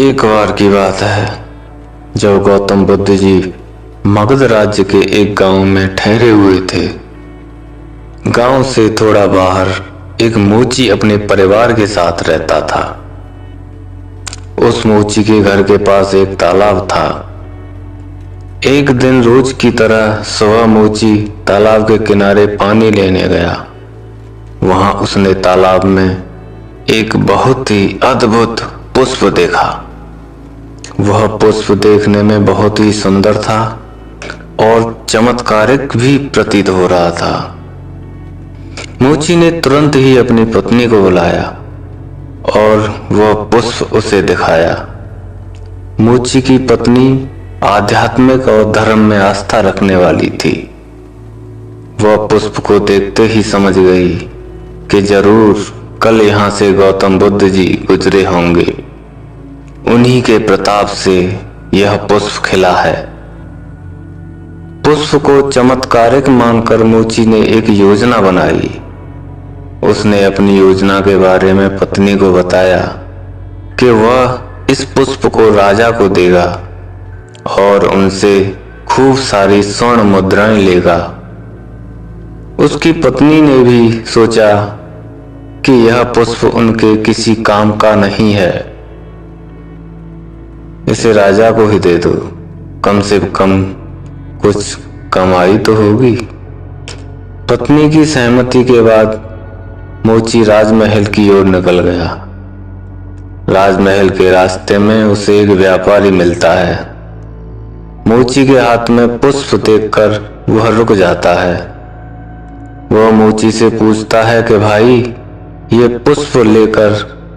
एक बार की बात है जब गौतम बुद्ध जी मगध राज्य के एक गांव में ठहरे हुए थे। गांव से थोड़ा बाहर एक मोची अपने परिवार के साथ रहता था। उस मोची के घर के पास एक तालाब था। एक दिन रोज की तरह सुबह मोची तालाब के किनारे पानी लेने गया। वहां उसने तालाब में एक बहुत ही अद्भुत पुष्प देखा। वह पुष्प देखने में बहुत ही सुंदर था और चमत्कारिक भी प्रतीत हो रहा था। मोची ने तुरंत ही अपनी पत्नी को बुलाया और वह पुष्प उसे दिखाया। मोची की पत्नी आध्यात्मिक और धर्म में आस्था रखने वाली थी। वह पुष्प को देखते ही समझ गई कि जरूर कल यहाँ से गौतम बुद्ध जी गुजरे होंगे। उन्हीं के प्रताप से यह पुष्प खिला है। पुष्प को चमत्कारिक मानकर मोची ने एक योजना बनाई। उसने अपनी योजना के बारे में पत्नी को बताया कि वह इस पुष्प को राजा को देगा और उनसे खूब सारी स्वर्ण मुद्राएं लेगा। उसकी पत्नी ने भी सोचा कि यह पुष्प उनके किसी काम का नहीं है, इसे राजा को ही दे दो, कम से कम कुछ कमाई तो होगी। पत्नी की सहमति के बाद मोची राजमहल की ओर निकल गया। राजमहल के रास्ते में उसे एक व्यापारी मिलता है। मोची के हाथ में पुष्प देखकर वह रुक जाता है। वह मोची से पूछता है कि भाई, ये पुष्प लेकर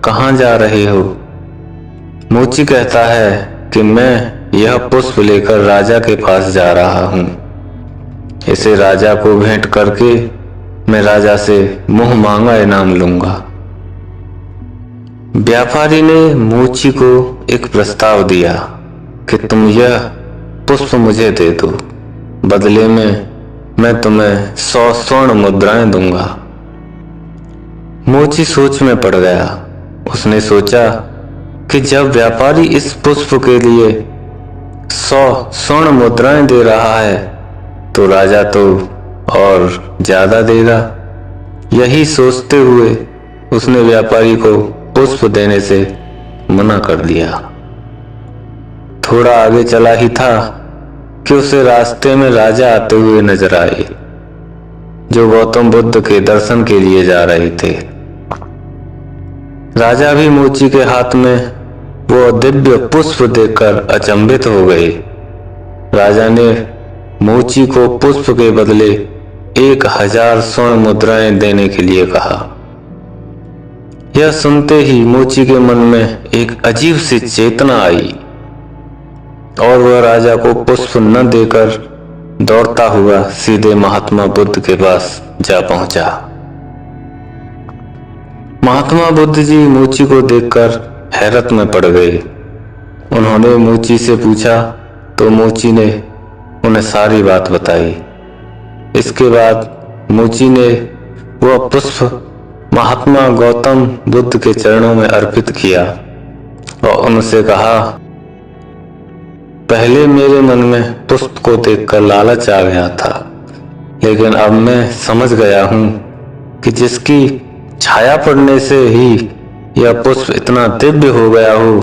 कहाँ जा रहे हो? मोची कहता है कि मैं यह पुष्प लेकर राजा के पास जा रहा हूँ। इसे राजा को भेंट करके मैं राजा से मुंह मांगा इनाम लूंगा। व्यापारी ने मोची को एक प्रस्ताव दिया कि तुम यह पुष्प मुझे दे दो, बदले में मैं तुम्हें 100 स्वर्ण मुद्राएं दूंगा। मोची सोच में पड़ गया। उसने सोचा कि जब व्यापारी इस पुष्प के लिए 100 स्वर्ण मुद्राएं दे रहा है तो राजा तो और ज्यादा देगा। यही सोचते हुए उसने व्यापारी को पुष्प देने से मना कर दिया। थोड़ा आगे चला ही था कि उसे रास्ते में राजा आते हुए नजर आए, जो गौतम बुद्ध के दर्शन के लिए जा रहे थे। राजा भी मोची के हाथ में वो दिव्य पुष्प देखकर अचंभित हो गए। राजा ने मोची को पुष्प के बदले 1000 स्वर्ण मुद्राएं देने के लिए कहा। यह सुनते ही मोची के मन में एक अजीब सी चेतना आई और वह राजा को पुष्प न देकर दौड़ता हुआ सीधे महात्मा बुद्ध के पास जा पहुंचा। महात्मा बुद्ध जी मोची को देखकर हैरत में पड़ गए। उन्होंने मोची से पूछा तो मोची ने उन्हें सारी बात बताई। इसके बाद मोची ने वह पुष्प महात्मा गौतम बुद्ध के चरणों में अर्पित किया और उनसे कहा, पहले मेरे मन में पुष्प को देखकर लालच आ गया था, लेकिन अब मैं समझ गया हूँ कि जिसकी छाया पड़ने से ही यह पुष्प इतना दिव्य हो गया हो,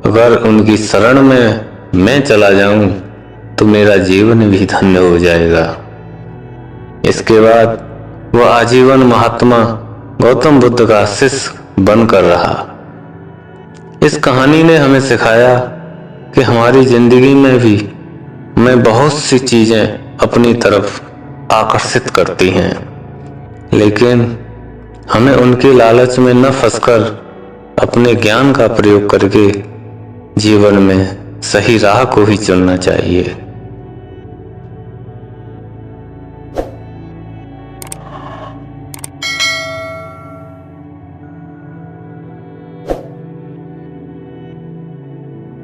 अगर उनकी शरण में मैं चला जाऊं तो मेरा जीवन भी धन्य हो जाएगा। इसके बाद वह आजीवन महात्मा गौतम बुद्ध का शिष्य बनकर रहा। इस कहानी ने हमें सिखाया कि हमारी जिंदगी में भी हमें बहुत सी चीजें अपनी तरफ आकर्षित करती हैं, लेकिन हमें उनके लालच में न फंसकर अपने ज्ञान का प्रयोग करके जीवन में सही राह को ही चुनना चाहिए।